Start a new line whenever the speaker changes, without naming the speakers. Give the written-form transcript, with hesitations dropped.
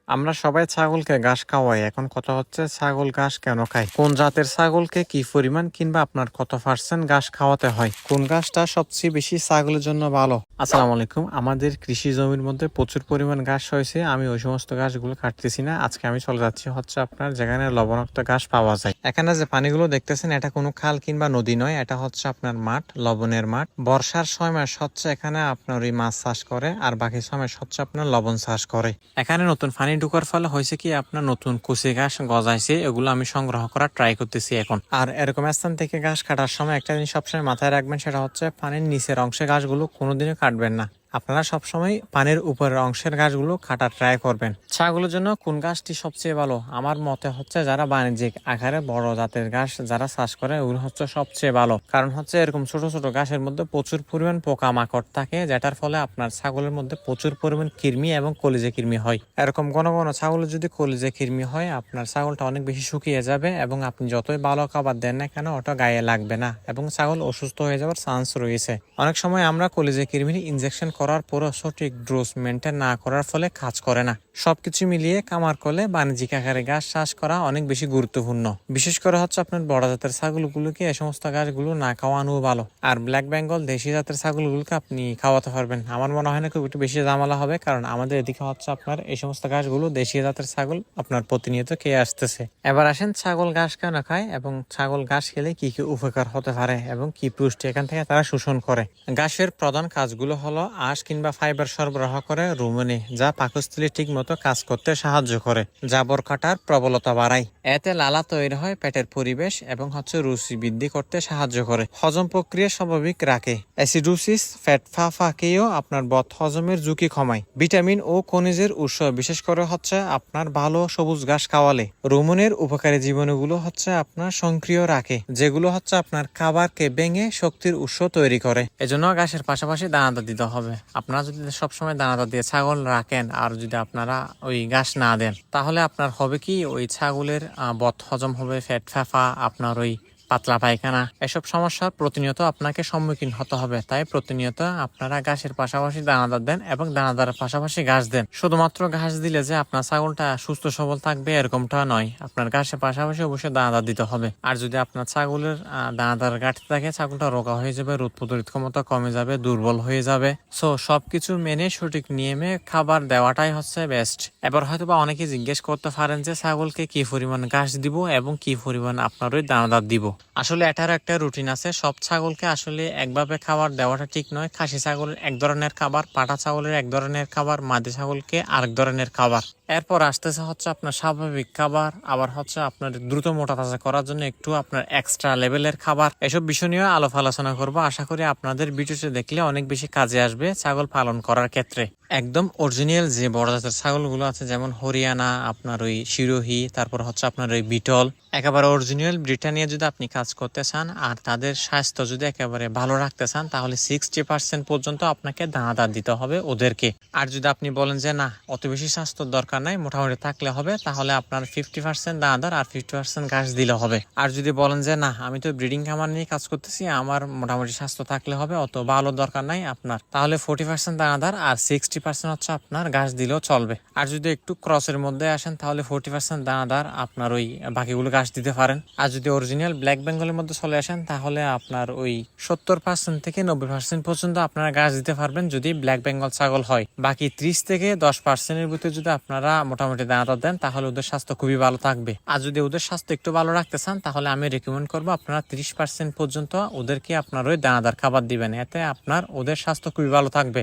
আমরা সবাই ছাগলকে ঘাস খাওয়াই। এখন কথা হচ্ছে ছাগল ঘাস কেন খায়, কোন জাতের ছাগলকে কি পরিমাণ কিংবা আপনার কত পার্সেন্ট ঘাস খাওয়াতে হয়, কোন ঘাসটা সবচেয়ে বেশি ছাগলের জন্য ভালো। আসসালামু আলাইকুম। আমাদের কৃষি জমির মধ্যে প্রচুর পরিমাণ ঘাস হয়েছে। আমি ওই সমস্ত ঘাসগুলো কাটতেছি না। আজকে আমি চলে যাচ্ছি হচ্ছে আপনার যেখানে লবণাক্ত ঘাস পাওয়া যায়। এখানে যে পানিগুলো দেখতেছেন এটা কোনো খাল কিংবা নদী নয়, এটা হচ্ছে আপনার মাঠ, লবণের মাঠ। বর্ষার সময় হচ্ছে এখানে আপনার ওই মাছ চাষ করে, আর বাকি সময় হচ্ছে আপনার লবণ চাষ করে। এখানে নতুন পানি ঢুকার ফলে হয়েছে কি আপনার নতুন কুচি ঘাস গজাইছে, এগুলো আমি সংগ্রহ করার ট্রাই করতেছি এখন। আর এরকম স্থান থেকে ঘাস কাটার সময় একটা জিনিস সবসময় মাথায় রাখবেন, সেটা হচ্ছে পানির নিচের অংশে ঘাসগুলো কোনোদিনও কাটবেন না। আপনারা সবসময় পানির উপরের অংশের ঘাসগুলো কাটার ট্রাই করবেন। ছাগলের জন্য কোন ঘাসটি সবচেয়ে ভালো? আমার মতে হচ্ছে যারা বাণিজ্যিক আকারে বড় জাতের ঘাস যারা চাষ করে ওগুলো হচ্ছে সবচেয়ে ভালো। কারণ হচ্ছে এরকম ছোট ছোট ঘাসের মধ্যে প্রচুর পরিমাণ পোকামাকড় থাকে, যেটার ফলে আপনার ছাগলের মধ্যে প্রচুর পরিমাণ কৃমি এবং কলিজে কৃমি হয়। এরকম ঘন ঘন ছাগলের যদি কলিজে কৃমি হয়, আপনার ছাগলটা অনেক বেশি শুকিয়ে যাবে এবং আপনি যতই ভালো খাবার দেন না কেন ওটা গায়ে লাগবে না এবং ছাগল অসুস্থ হয়ে যাওয়ার চান্স রয়েছে। অনেক সময় আমরা কলিজে কৃমির ইনজেকশন করার পরও সঠিক ডোজ মেনটেন না করার ফলে কাজ করে না। সবকিছু মিলিয়ে কামার করলে বাণিজ্যিক আকারে ঘাস চাষ করা অনেক বেশি গুরুত্বপূর্ণ। বিশেষ করে হচ্ছে আপনার বড় জাতের ছাগলগুলোকে এই সমস্ত ঘাসগুলো না খাওয়ানো ভালো। আর ব্ল্যাক বেঙ্গল দেশি জাতের ছাগলগুলোকে আপনি খাওয়াতে পারবেন। আমার মনে হয় না খুব একটু বেশি ঝামেলা হবে, কারণ আমাদের এদিকে হচ্ছে আপনার এই সমস্ত ঘাসগুলো দেশি জাতের ছাগল আপনার প্রতিনিয়ত খেয়ে আসতেছে। এবার আসেন ছাগল ঘাস কেন খায় এবং ছাগল ঘাস খেলে কি কি উপকার হতে পারে এবং কি পুষ্টি এখান থেকে তারা শোষণ করে। ঘাসের প্রধান কাজগুলো হলো আঁশ কিংবা ফাইবার সরবরাহ করে রুমেনে, যা পাকস্থলী ঠিক মতো কাজ করতে সাহায্য করে, জাবর কাটার প্রবলতা বাড়ায়, এতে লালা তৈরি হয়, পেটের পরিবেশ এবং হচ্ছে রুচি বৃদ্ধি করতে সাহায্য করে, হজম প্রক্রিয়া স্বাভাবিক রাখে, অ্যাসিডোসিস ফ্যাট ফাঁকেও আপনার বদ হজমের ঝুঁকি কমায়, ভিটামিন ও খনিজের উৎস বিশেষ করে হচ্ছে আপনার ভালো সবুজ ঘাস খাওয়ালে রুমেনের উপকারী জীবাণুগুলো হচ্ছে আপনার সক্রিয় রাখে, যেগুলো হচ্ছে আপনার খাবারকে ভেঙে শক্তির উৎস তৈরি করে। এজন্য ঘাসের পাশাপাশি দানাদার দিতে হবে। আপনারা যদি সবসময় দানাদার দিয়ে ছাগল রাখেন আর যদি আপনারা ওই ঘাস না দেন, তাহলে আপনার হবে কি ওই ছাগলের বদ হজম হবে, ফ্যাট ফাঁপা, আপনার ওই পাতলা পায়খানা, এসব সমস্যার প্রতিনিয়ত আপনাকে সম্মুখীন হতে হবে। তাই প্রতিনিয়ত আপনারা ঘাসের পাশাপাশি দানাদার দেন এবং দানাদারের পাশাপাশি ঘাস দেন। শুধুমাত্র ঘাস দিলে যে আপনার ছাগলটা সুস্থ সবল থাকবে এরকমটা নয়, আপনার ঘাসের পাশাপাশি অবশ্যই দানাদার দিতে হবে। আর যদি আপনার ছাগলের দানাদার ঘাটতি থাকে, ছাগলটা রোগা হয়ে যাবে, রোগ প্রতিরোধ ক্ষমতা কমে যাবে, দুর্বল হয়ে যাবে। সো সবকিছু মেনে সঠিক নিয়মে খাবার দেওয়াটাই হচ্ছে বেস্ট। এবার হয়তো বা অনেকে জিজ্ঞেস করতে পারেন যে ছাগলকে কি পরিমাণ ঘাস দিব এবং কি পরিমাণ আপনার ওই দানাদার দিব। আসলে এটার একটা রুটিন আছে। সব ছাগলকে আসলে একভাবে খাবার দেওয়াটা ঠিক নয়। খাসি ছাগলের এক ধরনের খাবার, পাটা ছাগলের এক ধরনের খাবার, মাদি ছাগলকে আরেক ধরনের খাবার। এরপর আসতেছে হচ্ছে আপনার স্বাভাবিক খাবার, আবার হচ্ছে আপনার দ্রুত মোটা তাজা করার জন্য একটু আপনার এক্সট্রা লেভেলের খাবার। এসব বিষয় নিয়ে আলোচনা করবো। আশা করি আপনাদের ভিডিওটি দেখলে অনেক বেশি কাজে আসবে ছাগল পালন করার ক্ষেত্রে। একদম অরিজিনাল যে বড় জাতের ছাগলগুলো আছে, যেমন হরিয়ানা, আপনার ওই সিরোহি, তারপর হচ্ছে আপনার ওই বিটল, একেবারে অরিজিনাল ব্রিটানিয়া যদি আপনি কাজ করতে চান আর তাদের স্বাস্থ্য যদি একেবারে ভালো রাখতে চান, তাহলে 60% পর্যন্ত আপনাকে দানাদার দিতে হবে ওদেরকে। আর যদি আপনি বলেন যে না অত বেশি স্বাস্থ্যর দরকার নাই, মোটামুটি থাকলে হবে, তাহলে আপনার 50% দানাদার আর 50% ঘাস দিলে হবে। আর যদি বলেন যে না আমি তো ব্রিডিং খামার নিয়ে কাজ করতেছি, আমার মোটামুটি স্বাস্থ্য থাকলে হবে, অত ভালো দরকার নাই আপনার, তাহলে 40% দানাদার আর 60% হচ্ছে আপনার ঘাস দিলেও চলবে। আর যদি একটু ক্রসের মধ্যে আসেন, তাহলে 40% দানাদার আপনার ওই বাকিগুলো ঘাস দিতে পারেন। আর যদি অরিজিনাল ব্ল্যাক বেঙ্গলের মধ্যে চলে আসেন, তাহলে আপনার ওই 70% থেকে 90% পর্যন্ত আপনারা ঘাস দিতে পারবেন যদি ব্ল্যাক বেঙ্গল ছাগল হয়। বাকি 30 থেকে 10% ভিতরে যদি আপনারা মোটামুটি দানাদার দেন, তাহলে ওদের স্বাস্থ্য খুবই ভালো থাকবে। আর যদি ওদের স্বাস্থ্য একটু ভালো রাখতে চান, তাহলে আমি রেকমেন্ড করবো আপনারা 30% পর্যন্ত ওদেরকে আপনার ওই দানাদার খাবার দিবেন, এতে আপনার ওদের স্বাস্থ্য খুবই ভালো থাকবে।